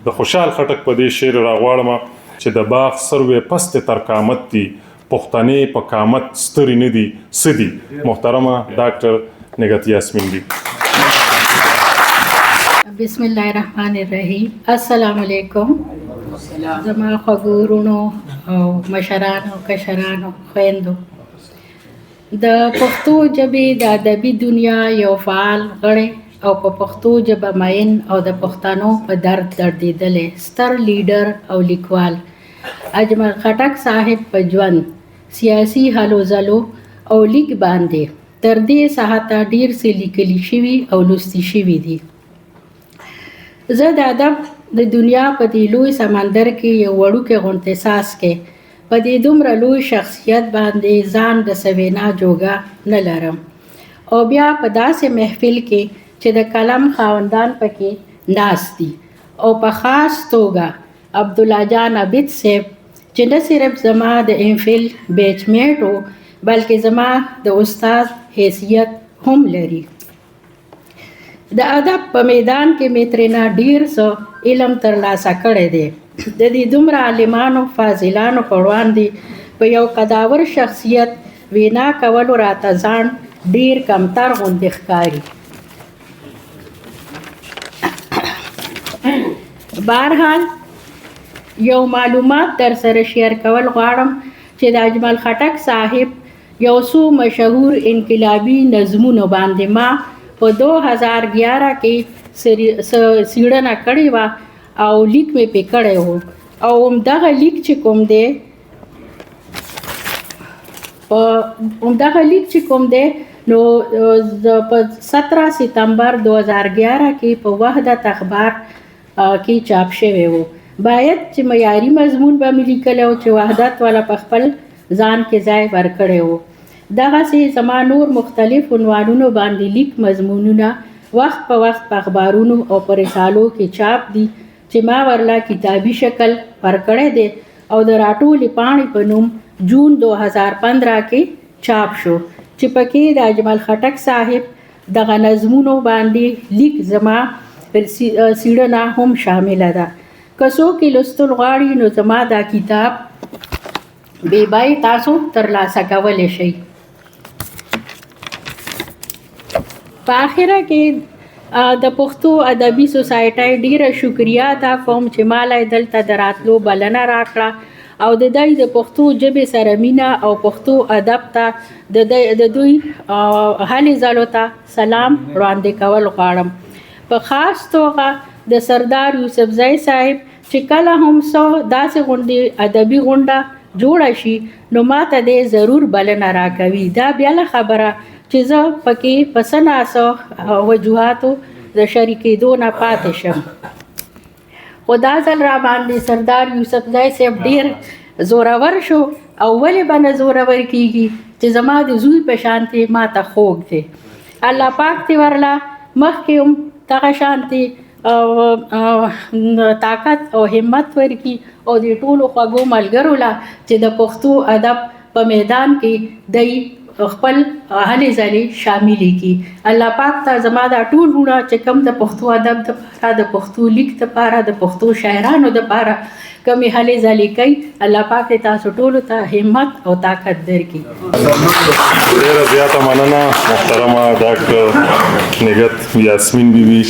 د خوشحال خټک په دې شعر راغواړم چې د باغ سروې پست تر قامت دي پښتنې په قامت ستري نه دي سدي. محترمه ډاکټر نګهت یاسمین بی. بسم الله الرحمن الرحیم. السلام علیکم. زما خوږو وروڼو او مشرانو کشرانو خویندو، د پښتو ژبې د ادبي دنیا یو فعال غړی او په پښتو ژبه مین او د پښتنو په درد دردېدلی ستر لیډر او لیکوال اجمل خټک صاحب په ژوند، سیاسي هلو ځلو او لیک باندې تر دې ساعته ډیر څه لیکلي شوي او لوستي شوي دي. زه د ادب د دنیا په دې لوی سمندر کې یو وړوکی غوندې احساس کې په دې دومره لوی شخصیت باندې ځان د سوینا جوګه نه لرم، او بیا په داسې محفل کې چې د کلم خاوندان پکې ناست دي، او په خاص توګه عبدالله جان عابد صاحب چې نه صرف زما د امفل بیچ میټ و بلکې زما د استاد حیثیت هم لري. د ادب په میدان کې مې ترېنه ډیر څه علم ترلاسه کړی دی. د دې دومره عالمانو فاضلانو په وړاندې په یو قداور شخصیت وینا کولو راته ځان ډیر کمتر غوندې ښکاري. بهرحال یو معلومات در سره شیر کول غواړم چې د اجمل خټک صاحب یو څو مشهور انقلابي نظمونو باندې ما په 2011 کې څېړنه کړې وه او لیک مې پې کړی و، او همدغه لیک چې کوم دی نو په 17 سپتمبر 2011 کې په وحدت اخبار کې چاپ شوی و. باید چې معیاري مضمون به مې لیکلی و چې وحدت والا په خپل ځان کې ځای ورکړی و. دغسې زما نور مختلف عنوانونو باندې لیک مضمونونه وخت په وخت په اخبارونو او په رسالو کې چاپ دي چې ما ورله کتابي شکل ورکړی دی، او د راټولې پاڼې په نوم جون 2015 کې چاپ شو چې پکې د اجمل خټک صاحب دغه نظمونو باندې لیک زما څېړنه هم شامله ده. که څوک یې لوستل غواړي نو زما دا کتاب بې بیې تاسو ترلاسه کولی شئ. په آخره کې د پښتو ادبي سوسایټۍ ډیره شکریه ادا کوم چې مالی دلته د راتلو بلنه راکړه، او د دوی د پښتو ژبې سره مینه او پښتو ادب ته د دوی هلې ځلو ته سلام وړاندې کول غواړم. په خاص توګه د سردار یوسفزی صاحب چې کله هم څه داسې غونډې ادبي غونډه جوړه شي نو ما ته دې ضرور بلنه راکوي. دا بیله خبره چې زه پکې په څه ناڅه وجوهاتو د شریکېدو نه پاتې شم، خو دا ځل را باندې سردار یوسفزی صاحب ډېر زورور شو، او ولې به نه زورور کېږي چې زما د زوی په شانتې ما ته خوږ دی. الله پاک دې ورله مخکې هم دغه شانتې طاقت او همت ورکړي، او د ټولو خوږو ملګرو له چې د پښتو ادب په میدان کې دی خپل هلې ځلې شاملې کړي. الله پاک ته زما دا ټول وروڼه چې کوم د پښتو ادب دپاره، د پښتو لیک دپاره، د پښتو شاعرانو دپاره کومې هلې ځلې کوي، الله پاک تاسو ټولو ته همت او طاقت درکړي. ډېره زیاته مننه محترمه ډاکټر نګهت یاسمین بیبي.